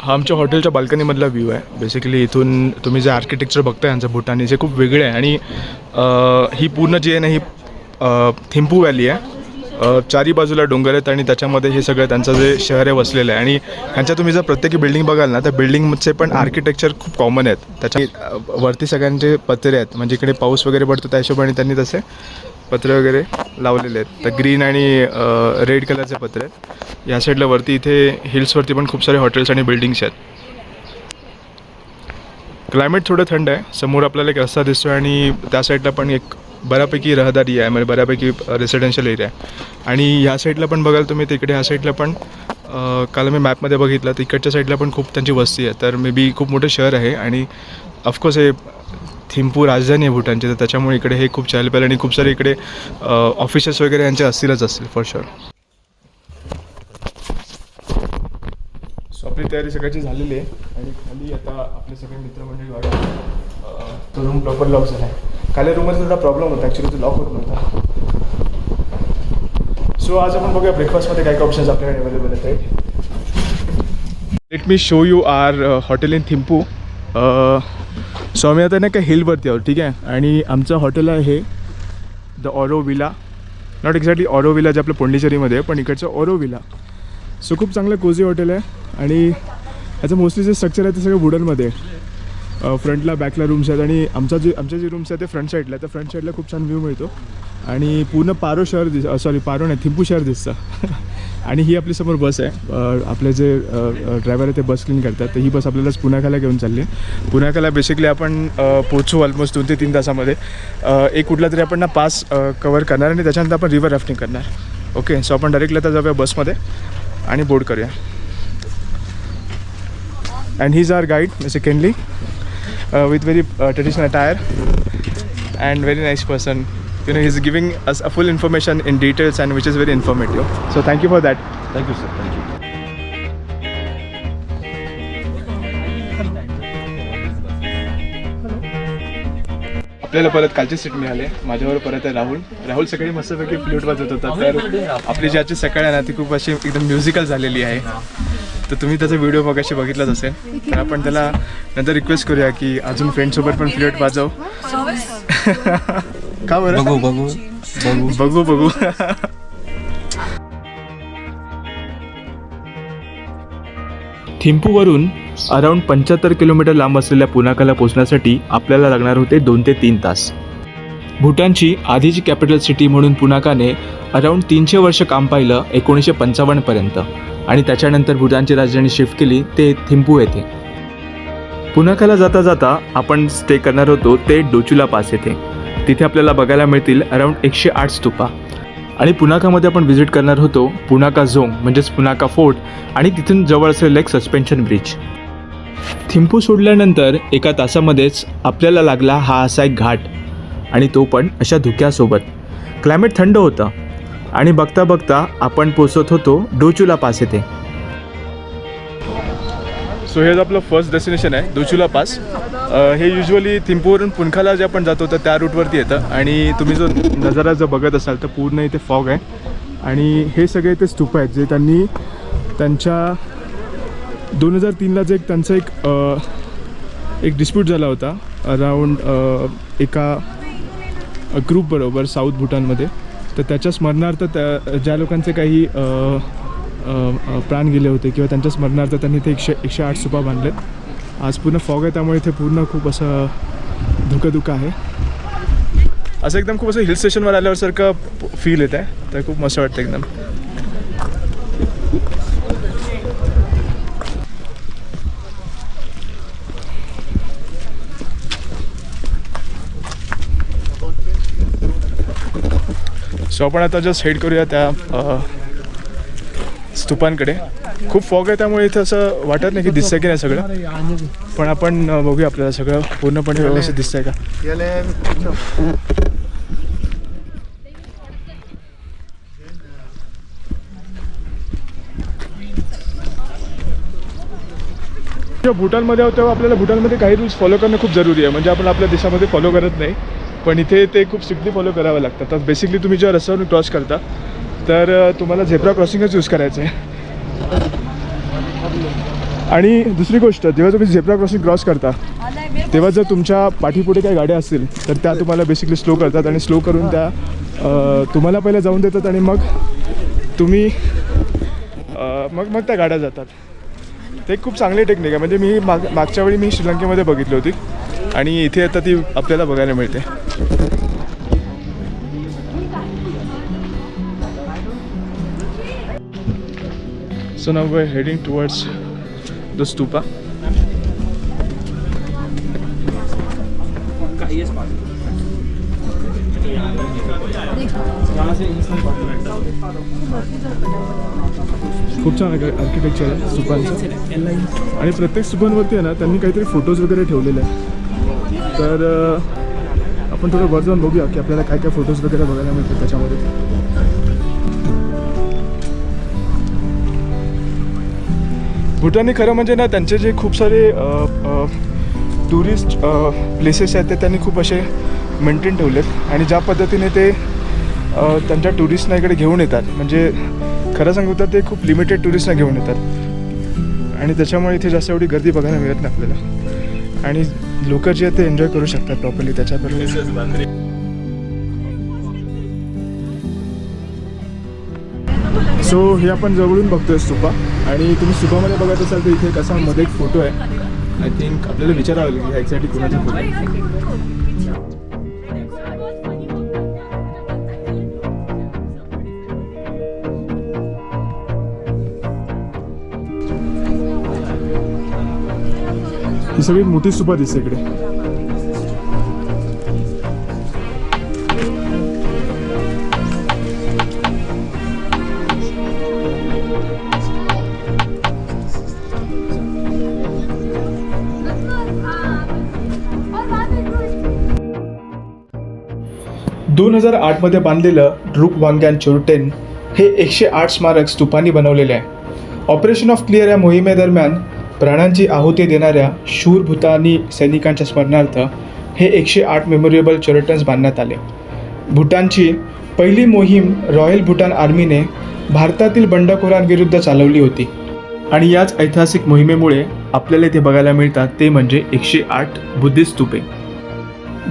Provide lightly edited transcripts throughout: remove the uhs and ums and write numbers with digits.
हा आमच्या हॉटेलच्या बाल्कनीमधला व्ह्यू आहे. बेसिकली इथून तुम्ही जे आर्किटेक्चर बघताय यांचं भूटानी जे खूप वेगळे आहे. आणि ही पूर्ण जी आहे ना ही थिम्पू व्हॅली आहे. चारी बाजूला डोंगर आहेत आणि त्याच्यामध्ये हे सगळं त्यांचं जे शहर आहे वसलेलं आहे. आणि ह्यांच्या तुम्ही जर प्रत्येकी बिल्डिंग बघाल ना, त्या बिल्डिंगचे पण आर्किटेक्चर खूप कॉमन आहेत. त्याच्या वरती सगळ्यांचे पत्रे आहेत, म्हणजे इकडे पाऊस वगैरे पडतो त्या हिशोबाने त्यांनी तसे पत्रे वगैरे लावलेले आहेत. तर ग्रीन आणि रेड कलरचे पत्रे आहेत. या साईडला वरती इथे हिल्सवरती पण खूप सारे हॉटेल्स आणि बिल्डिंग्स आहेत. क्लायमेट थोडं थंड आहे. समोर आपल्याला एक रस्ता दिसतो आणि त्या साईडला पण एक बऱ्यापैकी रहदारी आहे, म्हणजे बऱ्यापैकी रेसिडेन्शियल एरिया आहे. आणि ह्या साईडला पण बघाल तुम्ही, तिकडे ह्या साईडला पण काल मी मॅपमध्ये बघितलं, तिकडच्या साईडला पण खूप त्यांची वस्ती आहे. तर मे बी खूप मोठं शहर आहे. आणि ऑफकोर्स हे थिम्पू राजधानी आहे भूटानची, तर त्याच्यामुळे इकडे हे खूप चहलपहल आणि खूप सारे इकडे ऑफिसेस वगैरे यांचे असतील फॉर शुअर. सो आपली तयारी सगळ्याची झालेली आहे आणि खाली आता आपले सगळे मित्रमंडळी वाढले. तो रूम प्रॉपर लॉक झाला आहे. खाली रूममध्ये थोडा प्रॉब्लेम होता, ॲक्च्युली तो लॉक होत नव्हता. सो आज आपण बघूया ब्रेकफास्टमध्ये काय काय ऑप्शन्स आपल्याकडे अवेलेबल आहेत. Let me show you our hotel in Thimphu. So आम्ही आता नाही का हिलवरती आहोत, ठीक आहे. आणि आमचं हॉटेल आहे the Auro villa. Not exactly Auro villa जे आपलं पोंडिचेरीमध्ये आहे, पण इकडचं ऑरो विला. सो खूप चांगलं कोझी हॉटेल आहे. आणि याचं मोस्टली जे स्ट्रक्चर आहे ते सगळं वुडनमध्ये आहे. फ्रंटला बॅकला रूम्स आहेत आणि आमचे जे रूम्स आहेत ते फ्रंट साईडला. तर फ्रंट साईडला खूप छान व्ह्यू मिळतो आणि पूर्ण पारो शहर पारो नाही, थिम्पू शहर दिसतं. आणि ही आपली समोर बस आहे. आपले जे ड्रायव्हर आहे ते बस क्लीन करतात. तर ही बस आपल्याला पुण्याखाला घेऊन चालली आहे. पुण्याखाला बेसिकली आपण पोचू ऑलमोस्ट 2 ते 3 तासामध्ये. एक कुठला तरी आपण ना पास कवर करणार आणि त्याच्यानंतर आपण रिव्हर राफ्टिंग करणार. ओके, सो आपण डायरेक्टली आता जाऊया बसमध्ये आणि बोर्ड करूया. And he is our guide secondly with very traditional attire and very nice person. You know, he's giving us a full information in details and which is very informative. So thank you for that. Thank you, sir. Thank you. आपल्याला परत कालची seat मिळाली. माझ्यावर परत आहे राहुल सकाळी मस्तपैकी flute वाजवत होता. तर आपली जी आजची सकाळ आहे ना ती खूप अशी एकदम म्युझिकल झालेली आहे. तर तुम्ही त्याचा व्हिडिओ मगाशी बघितलाच असेल. तर आपण त्याला नंतर रिक्वेस्ट करूया की अजून फ्रेंडसोबत पण फ्लूट वाजव. का बरं? बघू. थिम्पूवरून अराऊंड 75 किलोमीटर लांब असलेल्या पुनाकाला पोहोचण्यासाठी आपल्याला लागणार होते 2 ते 3 तास. भूटानची आधीची कॅपिटल सिटी म्हणून पुनाकाने अराऊंड 300 वर्ष काम पाहिलं 1955 पर्यंत. आणि त्याच्यानंतर भूटानची राजधानी शिफ्ट केली ते थिम्पू येथे. पुनाकाला जाता जाता आपण स्टे करणार होतो ते डोचुला पास येथे. तिथे आपल्याला बघायला मिळतील अराऊंड 108 स्तूपा. आणि पुनाकामध्ये आपण व्हिजिट करणार होतो पुनाका झोंग म्हणजेच पुनाका फोर्ट आणि तिथून जवळ असलेलं एक सस्पेन्शन ब्रिज. थिम्पू सोडल्यानंतर एका तासामध्येच आपल्याला लागला हा असा एक घाट आणि तो पण अशा धुक्यासोबत. क्लायमेट थंड होतं आणि बघता बघता आपण पोचत होतो डोचुला पास येथे. सो हे आपलं फर्स्ट डेस्टिनेशन आहे डोचुला पास. हे युजली थिम्पूवरून पुनखाला जे आपण जातो तर त्या रूटवरती येतं. आणि तुम्ही जो नजारा जर बघत असाल तर पूर्ण इथे फॉग आहे. आणि हे सगळे इथे स्तूप आहेत जे त्यांनी त्यांच्या 2003ला जे त्यांचा एक डिस्प्यूट झाला होता अराऊंड एका ग्रुप बरोबर साऊथ भूटानमध्ये. तर त्याच्या स्मरणार्थ ज्या लोकांचे काही प्राण गेले होते किंवा त्यांच्या स्मरणार्थ त्यांनी ते 108 स्तूपा बांधलेत. आज पूर्ण फॉग आहे त्यामुळे इथे पूर्ण खूप असं धुकं आहे. असं एकदम खूप असं हिल स्टेशनवर आल्यासारखं फील येत आहे. तर खूप मस्त वाटतं एकदम. सो आपण आता जस्ट हेड करूया त्या स्तूपांकडे. खूप फॉग आहे त्यामुळे इथं असं वाटत नाही की दिसतंय की नाही सगळं. पण आपण बघूया आपल्याला सगळं पूर्णपणे व्यवस्थित दिसतंय का. जेव्हा भूटानमध्ये आहोत तेव्हा आपल्याला भूटानमध्ये काही रूल्स फॉलो करणं खूप जरुरी आहे. म्हणजे आपण आपल्या देशामध्ये फॉलो करत नाही पण इथे ते खूप स्ट्रिक्टली फॉलो करावं लागतं. तर बेसिकली तुम्ही जेव्हा रस्त्यावरून क्रॉस करता तर तुम्हाला झेब्रा क्रॉसिंगच यूज करायचं आहे. आणि दुसरी गोष्ट, जेव्हा तुम्ही झेब्रा क्रॉसिंग क्रॉस करता तेव्हा जर तुमच्या पाठीपुढे काही गाड्या असतील तर त्या तुम्हाला बेसिकली स्लो करतात आणि स्लो करून त्या तुम्हाला पहिलं जाऊन देतात आणि मग तुम्ही मग त्या गाड्या जातात. ते खूप चांगली टेक्निक आहे. म्हणजे मी मागच्या वेळी मी श्रीलंकेमध्ये बघितली होती आणि इथे आता ती आपल्याला बघायला मिळते. So now we're heading towards the stupa. खूप छान आर्किटेक्चर आहे स्तूपांचं आणि प्रत्येक स्तूपांवरती आहे ना त्यांनी काहीतरी फोटोज वगैरे ठेवलेले आहेत. तर आपण थोडं वर जाऊन बघूया की आपल्याला काय काय फोटोज वगैरे बघायला मिळतात त्याच्यामध्ये. भूटानने खरं म्हणजे ना त्यांचे जे खूप सारे टुरिस्ट प्लेसेस आहेत ते त्यांनी खूप असे मेंटेन ठेवलेत आणि ज्या पद्धतीने ते त्यांच्या टुरिस्टना इकडे घेऊन येतात, म्हणजे खरं सांगू तर ते खूप लिमिटेड टुरिस्टना घेऊन येतात आणि त्याच्यामुळे इथे जास्त एवढी गर्दी बघायला मिळत नाही आपल्याला आणि लोक जे आहेत ते एन्जॉय करू शकतात प्रॉपरली त्याच्याबरोबर. सो हे आपण जवळून बघतोय स्तूपा आणि तुम्ही स्तूपामध्ये बघत असाल तर इथे कसा मध्ये एक फोटो आहे. आय थिंक आपल्याला विचारावं लागेल की एक्झॅक्टली कोणाचा फोटो आहे. ही सगळी मोठी स्तूपा दिसते इकडे. 2008 मध्ये बांधलेलं ड्रुक वांग्यान चोरटेन हे 108 स्मारक स्तूपांनी बनवलेले आहे. ऑपरेशन ऑफ क्लिअर या मोहिमेदरम्यान प्राणांची आहुती देणाऱ्या शूर भूतानी सैनिकांच्या स्मरणार्थ हे 108 मेमोरेबल चोरटन्स बांधण्यात आले. भूटानची पहिली मोहीम रॉयल भूटान आर्मीने भारतातील बंडखोरांविरुद्ध चालवली होती आणि याच ऐतिहासिक मोहिमेमुळे आपल्याला इथे बघायला मिळतात ते म्हणजे 108 बुद्धिस्ट स्तूपे.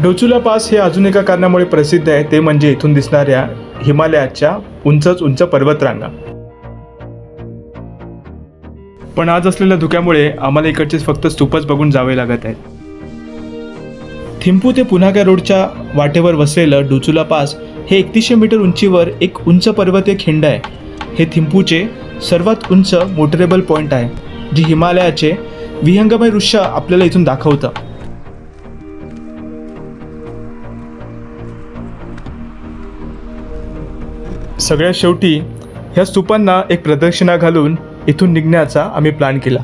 डोचुला पास हे अजून एका कारणामुळे प्रसिद्ध आहे, ते म्हणजे इथून दिसणाऱ्या हिमालयाच्या उंच पर्वतरांगा. पण आज असलेल्या धुक्यामुळे आम्हाला इकडचे फक्त स्तूपच बघून जावे लागत आहेत. थिम्पू ते पुनाका रोडच्या वाटेवर वसलेलं डोचुला पास हे 3100 मीटर उंचीवर एक उंच पर्वतीय खिंड आहे. हे थिम्पूचे सर्वात उंच मोटरेबल पॉईंट आहे, जे हिमालयाचे विहंगमय दृश्य आपल्याला इथून दाखवतं. सगळ्यात शेवटी ह्या स्तूपांना एक प्रदक्षिणा घालून इथून निघण्याचा आम्ही प्लॅन केला.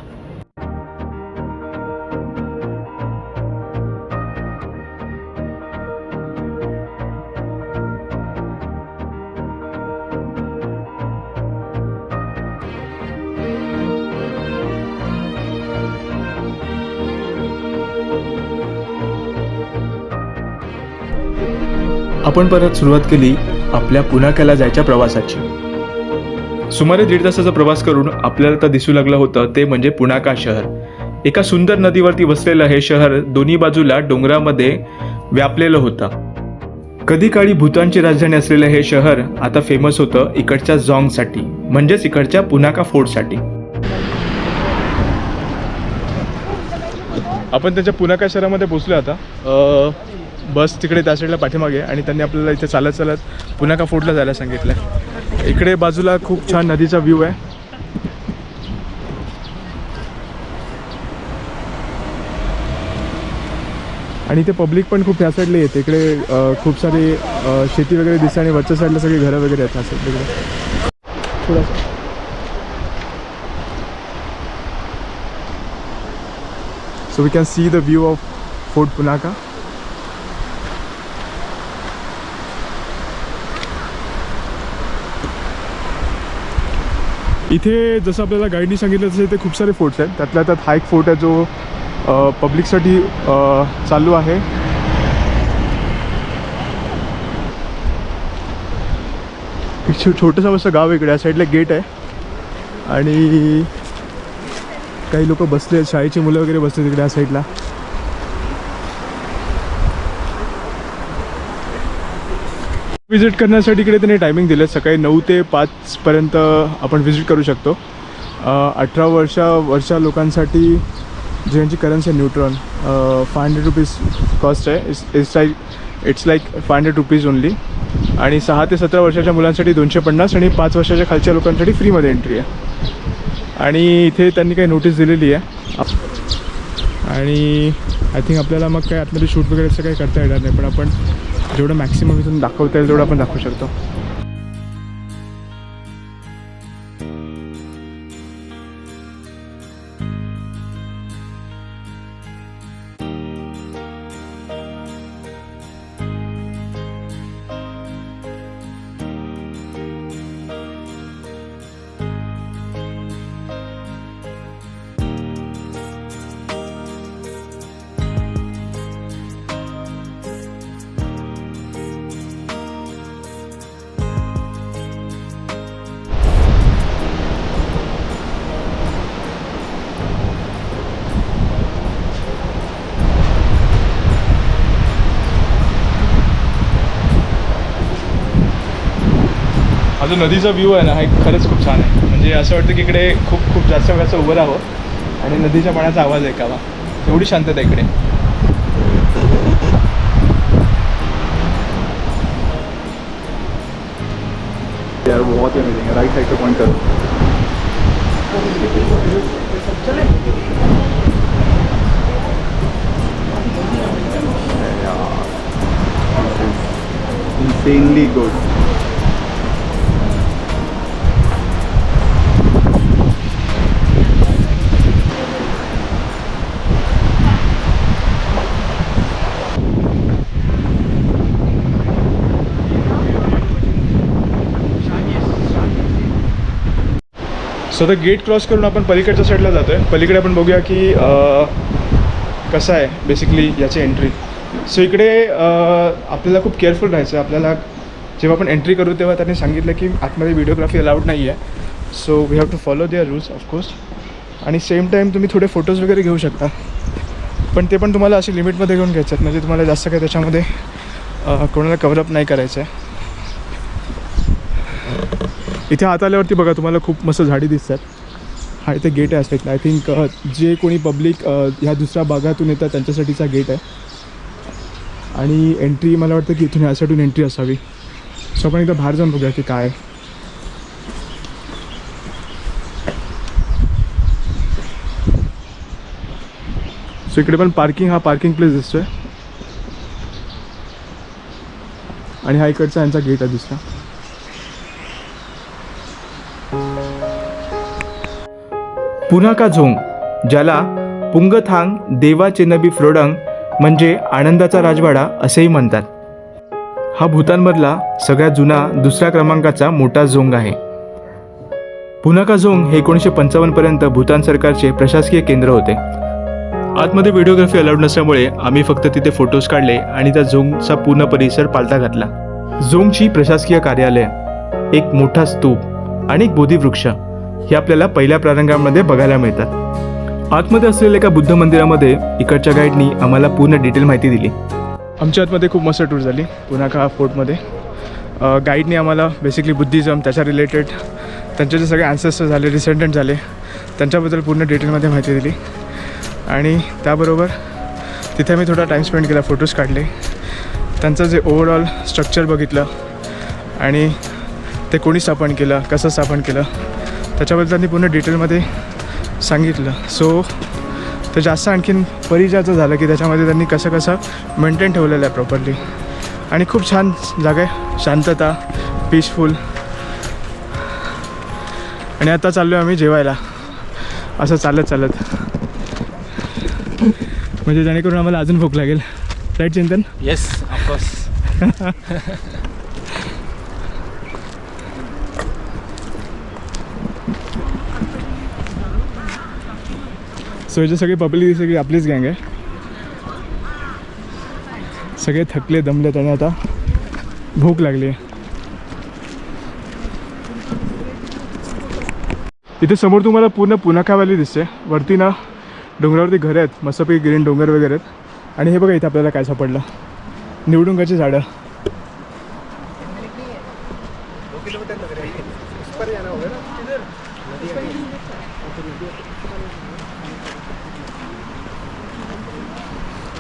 आपण परत सुरुवात केली आपल्या पुनाक्याला जायच्या प्रवासाची. सुमारे 1.5 तासाचा प्रवास करून आपल्याला तर दिसू लागलं होतं ते म्हणजे पुनाका शहर. एका सुंदर नदीवरती वसलेलं हे शहर दोन्ही बाजूला डोंगरामध्ये व्यापलेलं होतं. कधी काळी भूतानची राजधानी असलेलं हे शहर आता फेमस होतं इकडच्या झॉंगसाठी, म्हणजेच इकडच्या पुनाका फोर्टसाठी. आपण त्यांच्या पुनाका शहरामध्ये पोहोचलो आता. बस तिकडे त्या साईडला पाठीमागे आणि त्यांनी आपल्याला इथे चालत चालत पुनाका फोर्टला जायला सांगितलं. इकडे बाजूला खूप छान नदीचा व्ह्यू आहे. आणि इथे पब्लिक पण खूप ह्या साईडला येते. इकडे खूप सारी शेती वगैरे दिसते आणि वरच्या साईडला सगळी घरं वगैरे आहेत. असं तिकडे थोडंसं so we can see the view of fort Punakha. इथे जसं आपल्याला गाईडनी सांगितलं तसं इथे खूप सारे फोर्ट्स आहेत. त्यातल्या त्यात हा एक फोर्ट आहे जो पब्लिकसाठी चालू आहे. छोटंसं असं गाव इकडे या साईडला गेट आहे आणि काही लोक बसले आहेत, शाळेची मुलं वगैरे बसले तिकडे या साईडला. विजिट करण्यासाठी इकडे त्यांनी टायमिंग दिलं आहे, सकाळी 9 ते 5पर्यंत आपण विजिट करू शकतो. 18 वर्षा लोकांसाठी ज्यांची करन्सी आहे न्यूट्रॉन, 500 रुपीज कॉस्ट आहे. It's like 500 rupees only. आणि 6 ते 17 वर्षाच्या मुलांसाठी 250 आणि 5 वर्षाच्या खालच्या लोकांसाठी फ्रीमध्ये एंट्री आहे. आणि इथे त्यांनी काही नोटीस दिलेली आहे. आणि आय थिंक आपल्याला मग काय आतमध्ये शूट वगैरे असं काही करता येणार नाही, पण आपण जेवढं मॅक्सिमम इथून दाखवता येईल तेवढं आपण दाखवू शकतो. हा जो नदीचा व्ह्यू आहे ना, हा खरंच खूप छान आहे. म्हणजे असं वाटतं की इकडे खूप जास्त वेळाचं उभं राहावं आणि नदीच्या पाण्याचा आवाज ऐकावा. एवढी शांतता इकडे. यार बहुत अमेजिंग है. राइट साइड पे पॉइंट करो. insanely good. So the gate cross करून आपण पलीकडच्या साईडला जातो आहे. पलीकडे आपण बघूया की कसं आहे बेसिकली याची एंट्री. सो इकडे आपल्याला खूप केअरफुल राहायचं आहे. आपल्याला जेव्हा आपण एंट्री करू तेव्हा त्यांनी सांगितलं की आतमध्ये व्हिडिओग्राफी अलाउड नाही आहे. So we have to follow their rules of course. आणि सेम टाईम तुम्ही थोडे फोटोज वगैरे घेऊ शकता, पण ते पण तुम्हाला अशी लिमिटमध्ये घेऊन घ्यायचं आहेत. म्हणजे तुम्हाला जास्त काही त्याच्यामध्ये कोणाला कव्हरअप नाही करायचं आहे. इथे आत आल्यावरती बघा तुम्हाला खूप मस्त झाडी दिसतात. हा इथे गेट आहे असं. आय थिंक जे कोणी पब्लिक ह्या दुसऱ्या भागातून येतात त्यांच्यासाठीचा गेट आहे. आणि एंट्री मला वाटतं की इथून ह्या साईडून एंट्री असावी. सो आपण एकदा बाहेर जाऊन बघूया की काय आहे. सो इकडे पण पार्किंग, हा पार्किंग प्लेस दिसतोय. आणि हा इकडचा यांचा गेट आहे दुसरा. पुन्हा का झोंग, ज्याला पुंगथांग देवा चेनबी फ्रोडंग म्हणजे आनंदाचा राजवाडा असेही म्हणतात. हा भूतानमधला सगळ्यात जुना दुसऱ्या क्रमांकाचा मोठा झोंग आहे. पुन्हा का झोंग हे 1955 पर्यंत भूतान सरकारचे प्रशासकीय केंद्र होते. आतमध्ये व्हिडिओग्राफी अलाउड नसल्यामुळे आम्ही फक्त तिथे फोटोज काढले आणि त्या झोंगचा पूर्ण परिसर पालथा घातला. झोंगची प्रशासकीय कार्यालय, एक मोठा स्तूप आणि एक बोधिवृक्ष हे आपल्याला पहिल्या प्रारंगामध्ये बघायला मिळतात. आतमध्ये असलेल्या एका बुद्ध मंदिरामध्ये इकडच्या गाईडनी आम्हाला पूर्ण डिटेल माहिती दिली. आमच्या आतमध्ये खूप मस्त टूर झाली पुन्हा का फोर्टमध्ये. गाईडने आम्हाला बेसिकली बुद्धिझम, त्याच्या रिलेटेड त्यांचे जे सगळे ॲन्सेस्टर झाले, डिसेंडंट झाले, त्यांच्याबद्दल पूर्ण डिटेलमध्ये माहिती दिली. आणि त्याबरोबर तिथे मी थोडा टाईम स्पेंड केला, फोटोज काढले, त्यांचं जे ओव्हरऑल स्ट्रक्चर बघितलं आणि ते कोणी स्थापन केलं, कसं स्थापन केलं, त्याच्याबद्दल त्यांनी पूर्ण डिटेलमध्ये सांगितलं. सो ते जास्त आणखीन परिचयाचं झालं की त्याच्यामध्ये त्यांनी कसं कसं मेंटेन ठेवलेलं आहे प्रॉपरली. आणि खूप छान जागा आहे, शांतता, पीसफुल. आणि आता चाललो आहे आम्ही जेवायला, असं चालत म्हणजे जेणेकरून आम्हाला अजून भूक लागेल. राईट चिंतन? Yes, of course. सो याचे सगळे पब्लिक सगळी आपलीच गँग आहे. सगळे थकले, दमलेत आणि आता भूक लागली आहे. इथे समोर तुम्हाला पूर्ण पुनाका व्हॅली दिसते. वरती ना डोंगरावरती घरं आहेत, मस्तपैकी ग्रीन डोंगर वगैरे आहेत. आणि हे बघा इथे आपल्याला काय सापडलं, निवडुंगाची झाडं.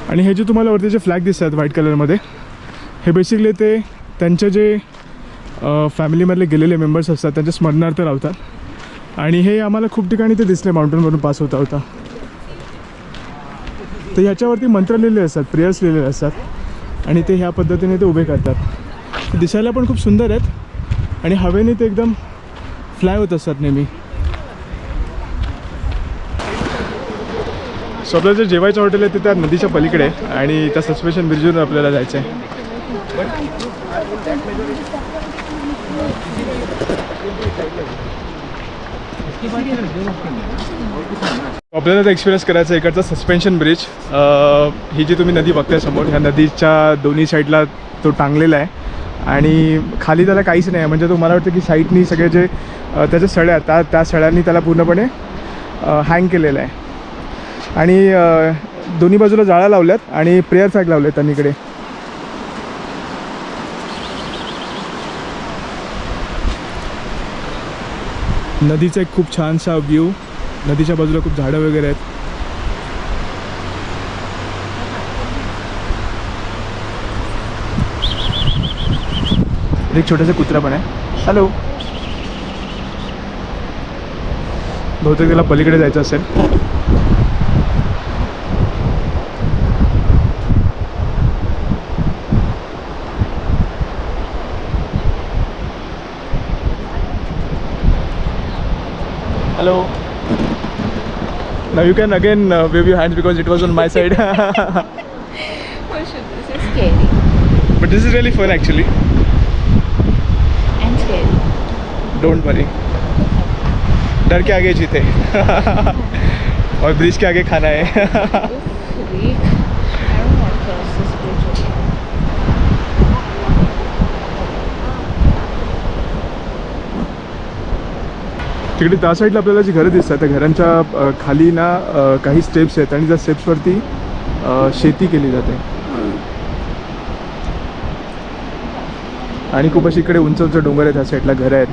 आणि हे जे तुम्हाला वरती जे फ्लॅग दिसतात व्हाईट कलरमध्ये, हे बेसिकली ते त्यांचे जे फॅमिलीमधले गेलेले मेंबर्स असतात त्यांच्या स्मरणार्थ लावतात. आणि हे आम्हाला खूप ठिकाणी ते दिसले माउंटेनवरून पास होता होता. तर ह्याच्यावरती मंत्र लिहिलेले असतात, प्रेयर्स लिहिलेले असतात आणि ते ह्या पद्धतीने ते उभे करतात. दिसायला पण खूप सुंदर आहेत आणि हवेने ते एकदम फ्लाय होत असतात नेहमी. सो आपल्याला जे जेवायचं हॉटेल आहे ते त्या नदीच्या पलीकडे आहे आणि त्या सस्पेन्शन ब्रिजवरून आपल्याला जायचं आहे. आपल्याला तर एक्सपिरियन्स करायचा आहे इकडचा सस्पेन्शन ब्रिज. ही जी तुम्ही नदी बघताय समोर, ह्या नदीच्या दोन्ही साईडला तो टांगलेला आहे आणि खाली त्याला काहीच नाही आहे. म्हणजे तुम्हाला वाटतं की साईडनी सगळे जे त्याच्या सळ्या आहेत त्या सळ्यांनी त्याला पूर्णपणे हँग केलेलं आहे. आणि दोन्ही बाजूला जाळ्या लावल्यात आणि प्रेयर फ्लॅग लावले आहेत त्यांनी इकडे. नदीचा एक खूप छानसा व्ह्यू, नदीच्या बाजूला खूप झाडं वगैरे आहेत. एक छोटासा कुत्रा पण आहे. हॅलो. बहुतेक त्याला पलीकडे जायचं असेल. Hello. Now you can again wave your hands because it was on my side. Oh shit, this is scary. But this is really fun actually. And scary. Don't worry. डर के आगे जीते. और ब्रिज के आगे खाना है. Oof, weak. I don't want to cross this bridge again. तिकडे त्या साईडला आपल्याला जी घरं दिसतात त्या घरांच्या खाली ना काही स्टेप्स आहेत आणि त्या स्टेप्सवरती शेती केली जाते. आणि खूप अशी इकडे उंच उंच डोंगर आहेत, त्या साईडला घरं आहेत.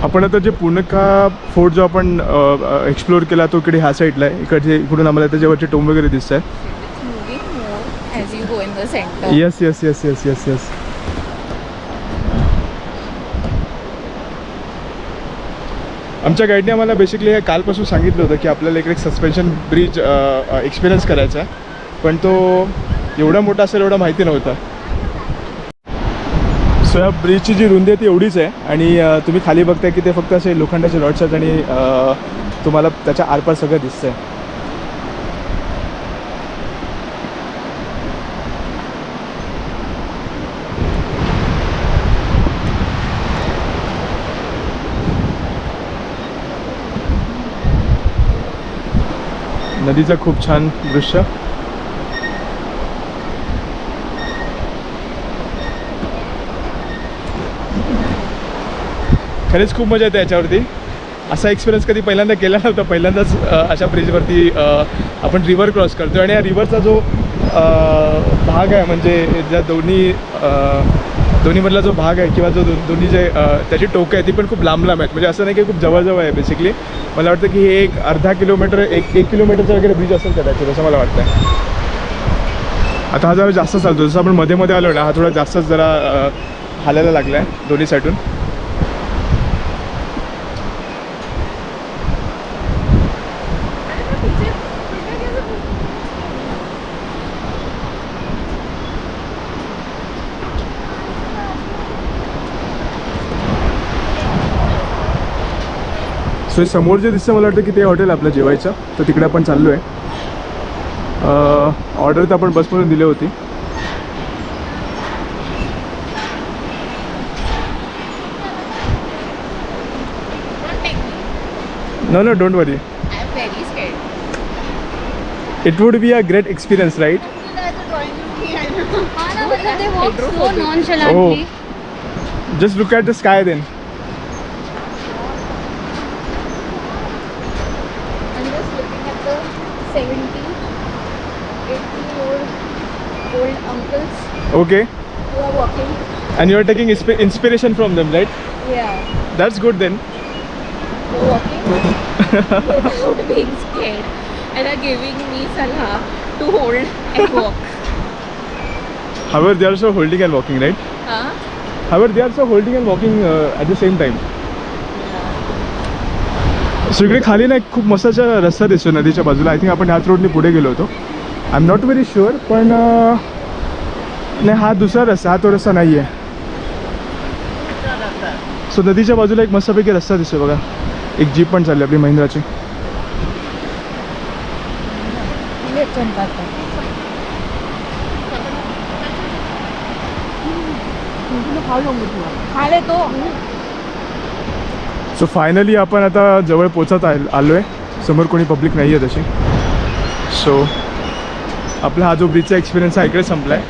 आपण आता जे पुणका फोर्ट जो आपण एक्सप्लोअर केला तो इकडे ह्या साईडला आहे. इकडून आम्हाला त्याच्यावरचे टोम वगैरे दिसत आहेत. It's moving more as you go in the center. Yes yes yes yes yes yes. आमच्या गाईडने आम्हाला बेसिकली हे कालपासून सांगितलं होतं की आपल्याला इकडे एक सस्पेन्शन ब्रिज एक्सपिरियन्स करायचा आहे, पण तो एवढा मोठा असेल एवढा माहिती नव्हता. सो या ब्रिजची जी रुंदी आहे ती एवढीच आहे आणि तुम्ही खाली बघताय की ते फक्त असे लोखंडाचे रॉड्स आहेत आणि तुम्हाला त्याच्या आरपार सगळं दिसतंय. नदीचं खूप छान दृश्य. खरंच खूप मजा येते याच्यावरती. असा एक्सपिरियन्स कधी पहिल्यांदा केला नव्हता. पहिल्यांदाच अशा ब्रिजवरती आपण रिव्हर क्रॉस करतो आणि या रिव्हरचा जो भाग आहे म्हणजे ज्या दोन्हीमधला जो भाग आहे किंवा जो दोन्ही जे त्याची टोकं आहे ती पण खूप लांब लांब आहेत. म्हणजे असं नाही की खूप जवळजवळ आहे. बेसिकली मला वाटतं की हे एक अर्धा किलोमीटर एक किलोमीटरचा वगैरे ब्रिज असेल कदाचित, असं मला वाटतं. आता हा जरा जास्त चालतो. जसं आपण मध्ये मध्ये आलो ना, हा थोडा जास्तच जरा हालायला लागला आहे दोन्ही साईडून. सो समोर जे दिसतं मला वाटतं की ते हॉटेल आपलं जेवायचं, तर तिकडे आपण चाललो आहे. ऑर्डर तर आपण बसमधून दिली होती. No, don't worry. I'm very scared. It would be a great experience, right? That's a drawing of me, I know. They walk so nonchalantly. Just look at the sky then. I'm just looking at the 70, 80-year-old uncles Okay. who are walking. And you are taking inspiration from them, right? Yeah, That's good then. they're walking without being scared and are giving me salah to hold and walk. However, they are also holding and walking, right? Huh? However, they are also holding and walking at the same time. So इकडे खाली ना एक खूप मस्ताचा रस्ता दिसतो नदीच्या बाजूला. I think आपण ह्याच रोडने पुढे गेलो होतो. I am not very sure, पण नाही हा दुसरा रस्ता, हा तो रस्ता नाही आहे. सो नदीच्या बाजूला एक मस्तपैकी रस्ता दिसतो बघा. एक जीप पण चालली आपली महिंद्राची. खाले तो. सो फायनली आपण आता जवळ पोचत आलो आहे. समोर कोणी पब्लिक नाही आहे तशी. सो आपला हा जो ब्रिजचा एक्सपिरियन्स हा इकडे संपला आहे.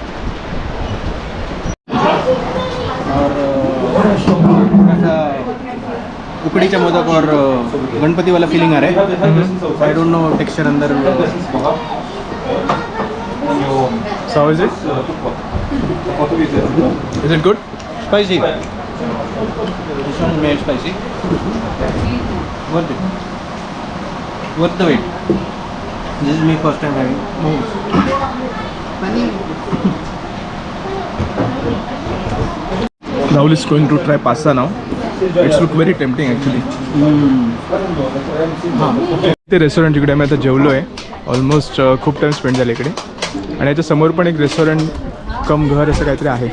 उकडीच्या मोदक और गणपति वाला फीलिंग आ रहा है. आई डोंट नो टेक्सचर अंदर. So how is it? Is it good? Spicy. This one made spicy. Worth it. Worth the wait. This is me first time having momos. Rahul is going to try pasta now. It's look very tempting actually. ते restaurant इकडे आम्ही आता जेवलो आहे. Almost खूप time spend झाला इकडे. आणि याच्या समोर पण एक रेस्टॉरंट कम घर असं काहीतरी आहे.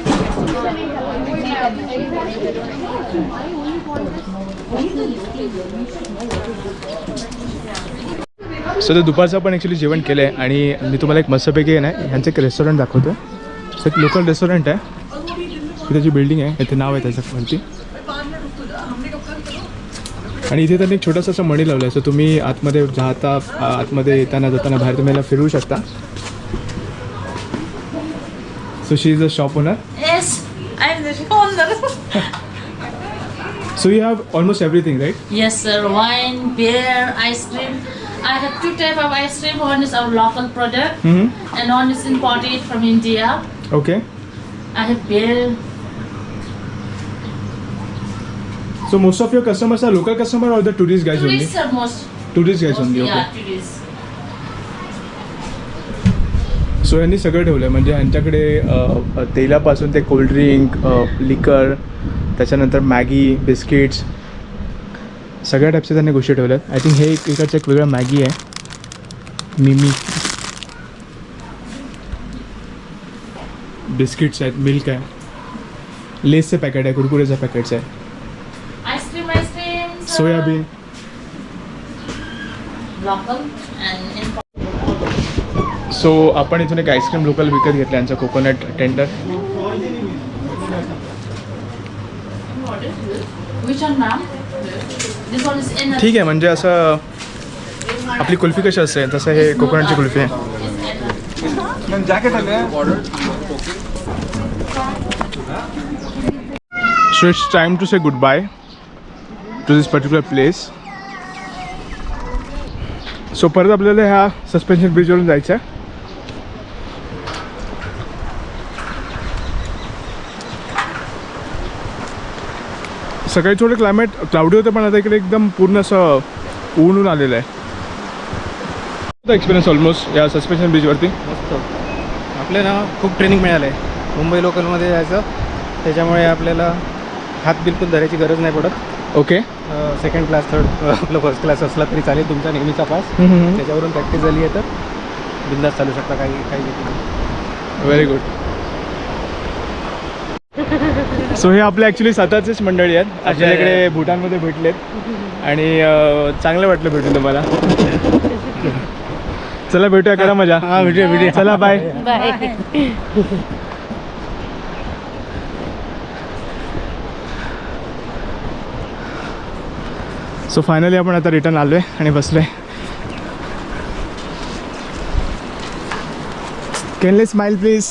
सो तर दुपारचं पण ॲक्च्युली जेवण केलं आहे. आणि मी तुम्हाला एक मस्तपैकी आहे ना ह्यांचं एक रेस्टॉरंट दाखवतो. सो एक लोकल रेस्टॉरंट आहे. त्याची बिल्डिंग आहे, इथे नाव आहे त्याच्यावरती. आणि इथे त्यांनी एक छोटासा असं मणी लावलं आहे. सो तुम्ही आतमध्ये जाता, आतमध्ये येताना जाताना बाहेर तुम्ही याला फिरवू शकता. So she is a shop owner. Yes, I'm the owner. So you have almost everything, right? Yes, sir. Wine, beer, ice cream. I have two types of ice cream. One is our local product, and one is imported from India. Okay. I have beer. So most of your customers are local customer or the tourist guys only? Tourists are most. Tourist guys only. Yeah, Okay. tourists. So यांनी सगळं ठेवलं आहे. म्हणजे यांच्याकडे तेलापासून ते cold drink, लिकर, त्याच्यानंतर मॅगी, बिस्किट्स, सगळ्या टाईपच्या त्यांनी गोष्टी ठेवल्या आहेत. आय थिंक हे इकडचं एक वेगळं मॅगी आहे. मिमी, बिस्किट्स आहेत, मिल्क आहे, लेसचे पॅकेट आहे, कुरकुरेचं पॅकेट्स आहे, Ice cream. Sir. Soybean. Local and import. So आपण इथून एक आईस्क्रीम लोकल विकत घेतलं यांचं coconut tender. Which one, ma'am? This one is in. ठीक आहे. म्हणजे असं आपली कुल्फी कशी असते तसं हे कोकोनटची कुल्फी आहे. So it's time to say goodbye to this particular place. So परत आपल्याला ह्या सस्पेन्शन ब्रिजवरून जायचं आहे. सकाळी थोडं क्लायमेट क्लाउडी होतं, पण आता इकडे एकदम पूर्ण असं ऊन आलेलं आहे. एक्सपिरियन्स ऑलमोस्ट या सस्पेन्शन ब्रिजवरती. मस्त. आपल्याला खूप ट्रेनिंग मिळालं आहे मुंबई लोकलमध्ये जायचं. त्याच्यामुळे आपल्याला हात बिलकुल धरायची गरज नाही पडत. ओके. सेकंड क्लास, थर्ड, आपलं फर्स्ट क्लास असला तरी चालेल. तुमचा नेहमीचा पास त्याच्यावरून प्रॅक्टिस झाली आहे तर बिंदास चालू शकता. काही व्हेरी गुड. सो हे आपल्या ॲक्च्युली स्वतःचेच मंडळी आहेत. आपल्याकडे भूटानमध्ये भेटलेत आणि चांगलं वाटलं भेटून तुम्हाला. चला भेटूया, करा मजा. हां, व्हिडिओ. चला बाय. Bye. सो फायनली आपण आता रिटर्न आलो आहे आणि बसलो आहे. कॅन ले स्माइल प्लीज.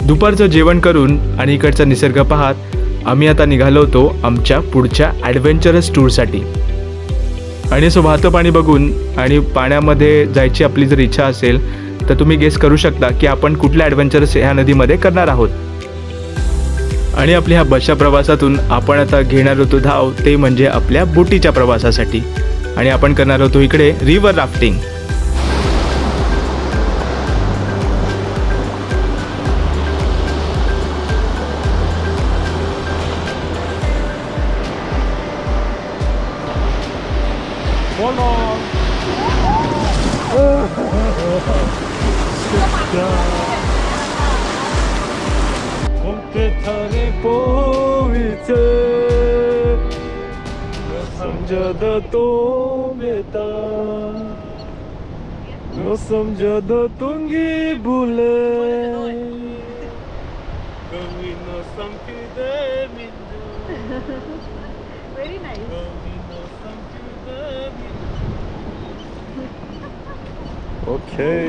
दुपारचं जेवण करून आणि इकडचा निसर्ग पाहत आम्ही आता निघालो होतो आमच्या पुढच्या ॲडव्हेंचरस टूरसाठी. आणि असं वाहतं पाणी बघून आणि पाण्यामध्ये जायची आपली जर इच्छा असेल तर तुम्ही गेस करू शकता की आपण कुठल्या ॲडव्हेंचरस ह्या नदीमध्ये करणार आहोत. आणि आपल्या ह्या बसच्या प्रवासातून आपण आता घेणार होतो धाव ते म्हणजे आपल्या बोटीच्या प्रवासासाठी. आणि आपण करणार होतो इकडे river rafting. Very nice. Okay.